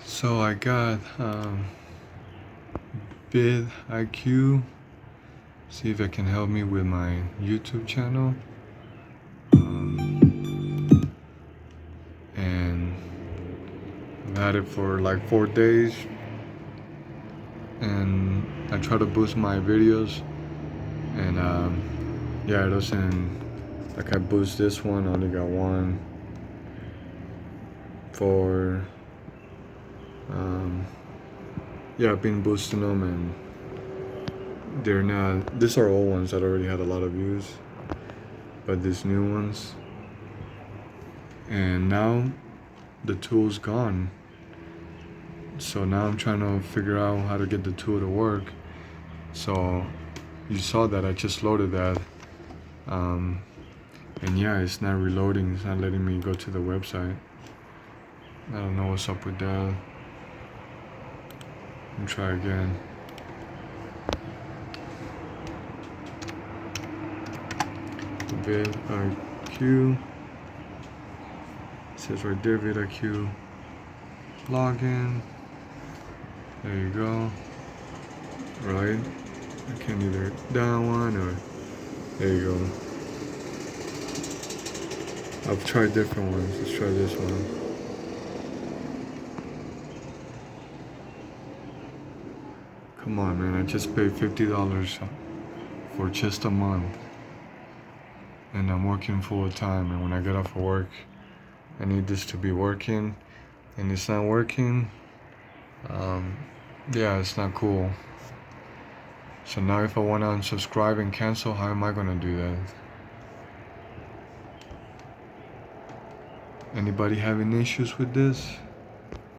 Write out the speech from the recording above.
So I got VidIQ. See if it can help me with my YouTube channel. And I've had it for like 4 days. And I try to boost my videos. And yeah, it doesn't. Like I boost this one, I only got one. For yeah, I've been boosting them and they're not. These are old ones that already had a lot of views, but these new ones. And now the tool's gone. So now I'm trying to figure out how to get the tool to work. So you saw that I just loaded that. And yeah, it's not reloading. It's not letting me go to the website. I don't know what's up with that. Let me try again. VidIQ. It says right there, VidIQ login. There you go. Right. I can either that one or there you go. I've tried different ones. Let's try this one. Come on, man. I just paid $50 for just a month. And I'm working full time. And when I get off of work, I need this to be working. And it's not working. Yeah, it's not cool. So now if I want to unsubscribe and cancel, how am I going to do that? Anybody having issues with this?